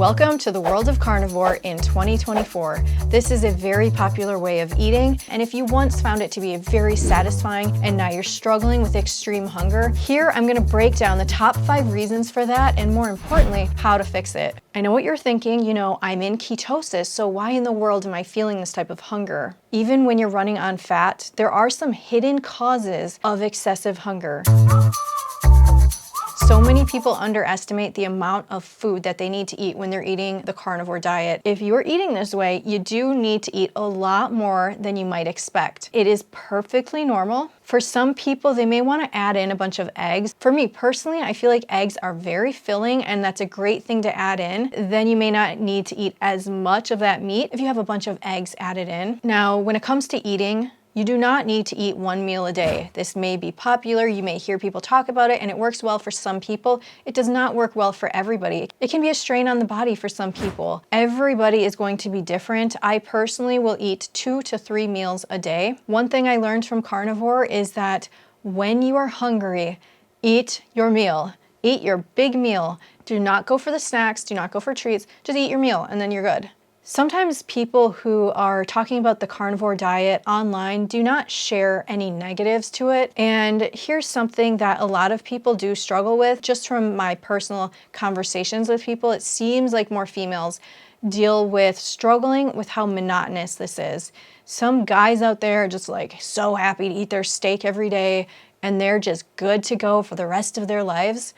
Welcome to the world of carnivore in 2024. This is a very popular way of eating, and if you once found it to be very satisfying and now you're struggling with extreme hunger, here I'm gonna break down the top 5 reasons for that and more importantly, how to fix it. I know what you're thinking, I'm in ketosis, so why in the world am I feeling this type of hunger? Even when you're running on fat, there are some hidden causes of excessive hunger. So many people underestimate the amount of food that they need to eat when they're eating the carnivore diet. If you're eating this way, you do need to eat a lot more than you might expect. It is perfectly normal. For some people, they may want to add in a bunch of eggs. For me personally, I feel like eggs are very filling and that's a great thing to add in. Then you may not need to eat as much of that meat if you have a bunch of eggs added in. Now, when it comes to eating, you do not need to eat 1 meal a day. This may be popular, you may hear people talk about it, and it works well for some people. It does not work well for everybody. It can be a strain on the body for some people. Everybody is going to be different. I personally will eat 2 to 3 meals a day. One thing I learned from carnivore is that when you are hungry, eat your meal. Eat your big meal. Do not go for the snacks, do not go for treats, just eat your meal and then you're good. Sometimes people who are talking about the carnivore diet online do not share any negatives to it. And here's something that a lot of people do struggle with. Just from my personal conversations with people, it seems like more females deal with struggling with how monotonous this is. Some guys out there are just like so happy to eat their steak every day and they're just good to go for the rest of their lives.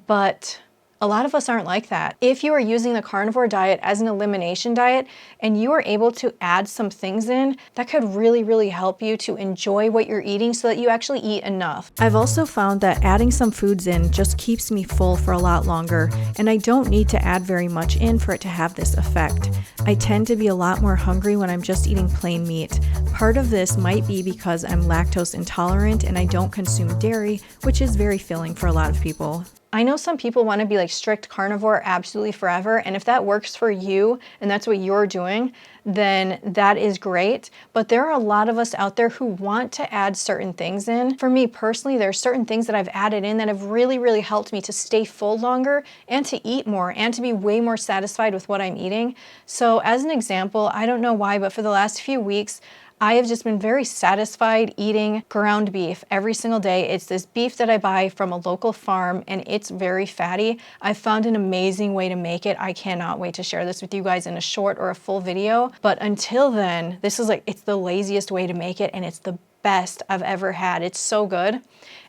But a lot of us aren't like that. If you are using the carnivore diet as an elimination diet and you are able to add some things in, that could really help you to enjoy what you're eating so that you actually eat enough. I've also found that adding some foods in just keeps me full for a lot longer, and I don't need to add very much in for it to have this effect. I tend to be a lot more hungry when I'm just eating plain meat. Part of this might be because I'm lactose intolerant and I don't consume dairy, which is very filling for a lot of people. I know some people want to be like strict carnivore absolutely forever, and if that works for you and that's what you're doing, then that is great. But there are a lot of us out there who want to add certain things in. For me personally, there are certain things that I've added in that have really helped me to stay full longer and to eat more and to be way more satisfied with what I'm eating. So as an example, I don't know why, but for the last few weeks, I have just been very satisfied eating ground beef every single day. It's this beef that I buy from a local farm and it's very fatty. I found an amazing way to make it. I cannot wait to share this with you guys in a short or a full video. But until then, this is it's the laziest way to make it and it's the best I've ever had. It's so good.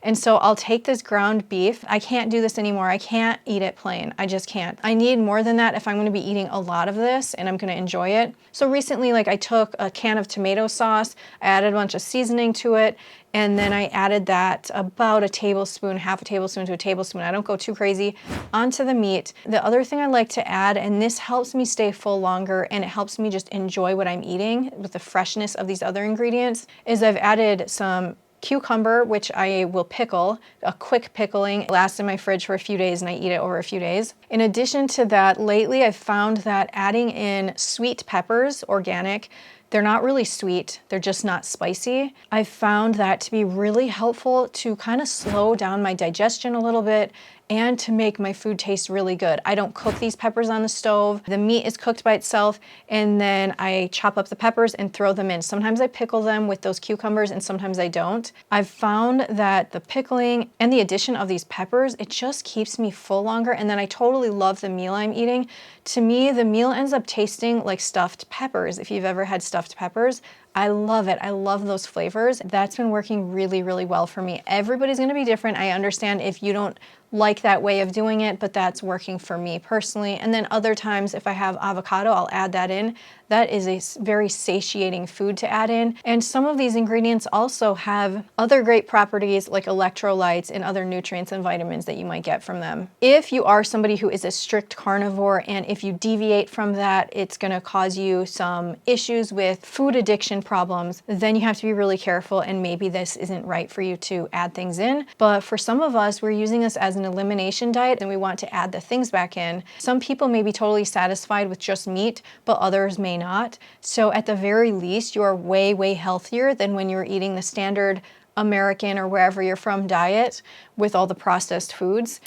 And so I'll take this ground beef. I can't do this anymore. I can't eat it plain. I just can't. I need more than that if I'm going to be eating a lot of this and I'm going to enjoy it. So recently, I took a can of tomato sauce, I added a bunch of seasoning to it, and then I added that about a tablespoon, half a tablespoon to a tablespoon. I don't go too crazy onto the meat. The other thing I like to add, and this helps me stay full longer and it helps me just enjoy what I'm eating with the freshness of these other ingredients, is I've added some cucumber, which I will pickle, a quick pickling. It lasts in my fridge for a few days and I eat it over a few days. In addition to that, lately I've found that adding in sweet peppers, organic, they're not really sweet, they're just not spicy. I've found that to be really helpful to kind of slow down my digestion a little bit and to make my food taste really good. I don't cook these peppers on the stove. The meat is cooked by itself and then I chop up the peppers and throw them in. Sometimes I pickle them with those cucumbers and sometimes I don't. I've found that the pickling and the addition of these peppers, it just keeps me full longer, and then I totally love the meal I'm eating. To me, the meal ends up tasting like stuffed peppers. If you've ever had stuffed peppers, I love it. I love those flavors. That's been working really well for me. Everybody's gonna be different. I understand if you don't like that way of doing it, but that's working for me personally. And then other times, if I have avocado, I'll add that in. That is a very satiating food to add in. And some of these ingredients also have other great properties like electrolytes and other nutrients and vitamins that you might get from them. If you are somebody who is a strict carnivore and if you deviate from that, it's gonna cause you some issues with food addiction problems, then you have to be really careful and maybe this isn't right for you to add things in. But for some of us, we're using this as an elimination diet and we want to add the things back in. Some people may be totally satisfied with just meat, but others may not. So at the very least, you are way healthier than when you're eating the standard American or wherever you're from diet with all the processed foods.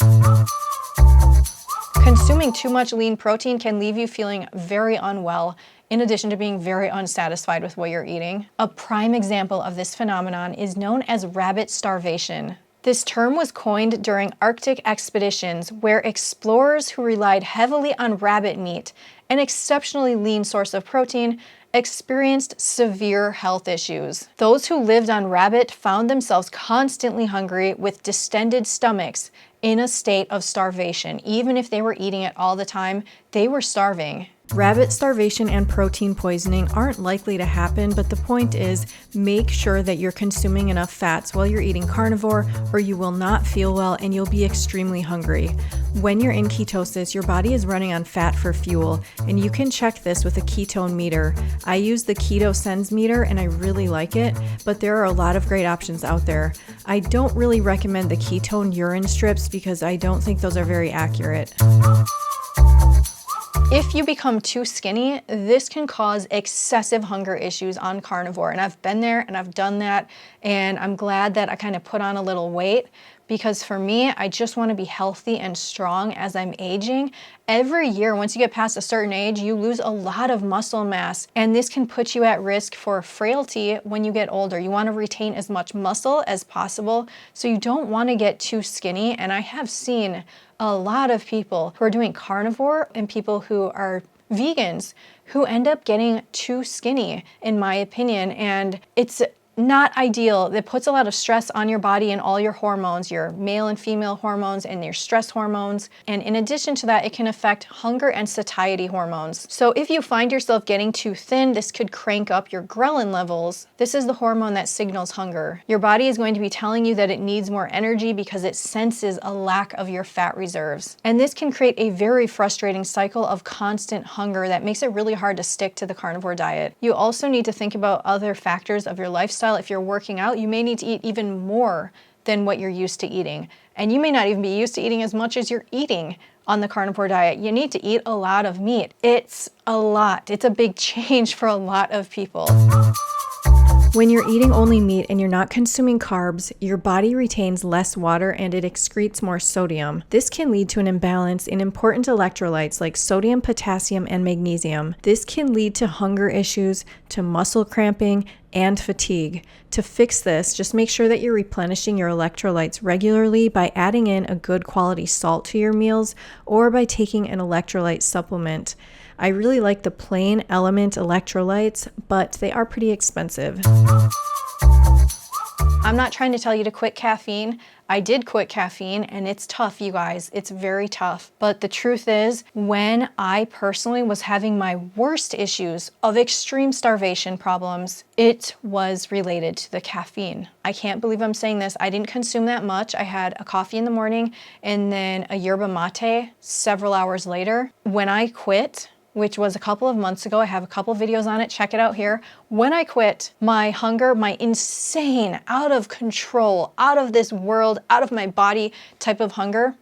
Consuming too much lean protein can leave you feeling very unwell, in addition to being very unsatisfied with what you're eating. A prime example of this phenomenon is known as rabbit starvation. This term was coined during Arctic expeditions where explorers who relied heavily on rabbit meat, an exceptionally lean source of protein, experienced severe health issues. Those who lived on rabbit found themselves constantly hungry with distended stomachs in a state of starvation. Even if they were eating it all the time, they were starving. Rabbit starvation and protein poisoning aren't likely to happen, but the point is, make sure that you're consuming enough fats while you're eating carnivore, or you will not feel well and you'll be extremely hungry. When you're in ketosis, your body is running on fat for fuel, and you can check this with a ketone meter. I use the Keto Sens meter and I really like it, but there are a lot of great options out there. I don't really recommend the ketone urine strips because I don't think those are very accurate. If you become too skinny, this can cause excessive hunger issues on carnivore. And I've been there and I've done that. And I'm glad that I kind of put on a little weight, because for me, I just want to be healthy and strong as I'm aging. Every year, once you get past a certain age, you lose a lot of muscle mass, and this can put you at risk for frailty when you get older. You want to retain as much muscle as possible, so you don't want to get too skinny. And I have seen a lot of people who are doing carnivore and people who are vegans who end up getting too skinny, in my opinion, and it's not ideal. It puts a lot of stress on your body and all your hormones, your male and female hormones and your stress hormones. And in addition to that, it can affect hunger and satiety hormones. So if you find yourself getting too thin, this could crank up your ghrelin levels. This is the hormone that signals hunger. Your body is going to be telling you that it needs more energy because it senses a lack of your fat reserves. And this can create a very frustrating cycle of constant hunger that makes it really hard to stick to the carnivore diet. You also need to think about other factors of your lifestyle. If you're working out, you may need to eat even more than what you're used to eating. And you may not even be used to eating as much as you're eating on the carnivore diet. You need to eat a lot of meat. It's a lot. It's a big change for a lot of people. When you're eating only meat and you're not consuming carbs, your body retains less water and it excretes more sodium. This can lead to an imbalance in important electrolytes like sodium, potassium, and magnesium. This can lead to hunger issues, to muscle cramping, and fatigue. To fix this, just make sure that you're replenishing your electrolytes regularly by adding in a good quality salt to your meals or by taking an electrolyte supplement. I really like the plain element electrolytes, but they are pretty expensive. I'm not trying to tell you to quit caffeine. I did quit caffeine and it's tough, you guys. It's very tough. But the truth is, when I personally was having my worst issues of extreme starvation problems, it was related to the caffeine. I can't believe I'm saying this. I didn't consume that much. I had a coffee in the morning and then a yerba mate several hours later. When I quit, which was a couple of months ago. I have a couple videos on it. Check it out here. When I quit, my hunger, my insane, out of control, out of this world, out of my body type of hunger,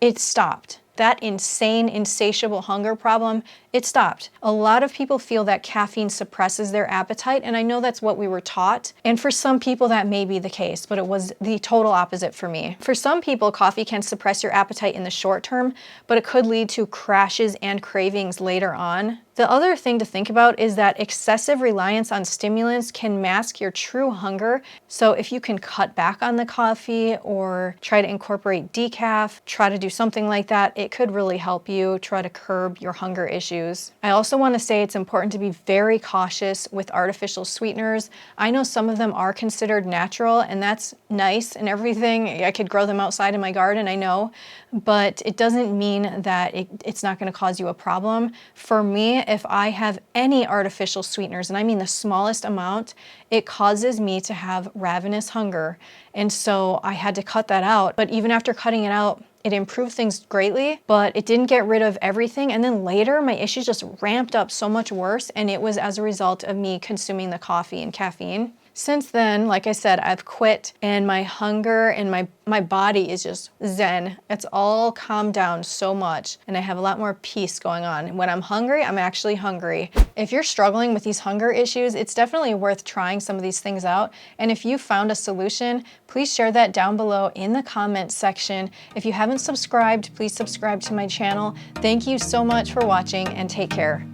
it stopped. That insane, insatiable hunger problem, it stopped. A lot of people feel that caffeine suppresses their appetite, and I know that's what we were taught. And for some people that may be the case, but it was the total opposite for me. For some people, coffee can suppress your appetite in the short term, but it could lead to crashes and cravings later on. The other thing to think about is that excessive reliance on stimulants can mask your true hunger. So if you can cut back on the coffee or try to incorporate decaf, try to do something like that, it could really help you try to curb your hunger issues. I also want to say it's important to be very cautious with artificial sweeteners. I know some of them are considered natural, and that's nice and everything. I could grow them outside in my garden, I know, but it doesn't mean that it's not going to cause you a problem. For me, if I have any artificial sweeteners, and I mean the smallest amount, it causes me to have ravenous hunger. And so I had to cut that out. But even after cutting it out, it improved things greatly, but it didn't get rid of everything. And then later, my issues just ramped up so much worse, and it was as a result of me consuming the coffee and caffeine. Since then, like I said, I've quit, and my hunger and my body is just zen. It's all calmed down so much, and I have a lot more peace going on. When I'm hungry, I'm actually hungry. If you're struggling with these hunger issues, it's definitely worth trying some of these things out. And if you found a solution, please share that down below in the comments section. If you haven't subscribed, please subscribe to my channel. Thank you so much for watching, and take care.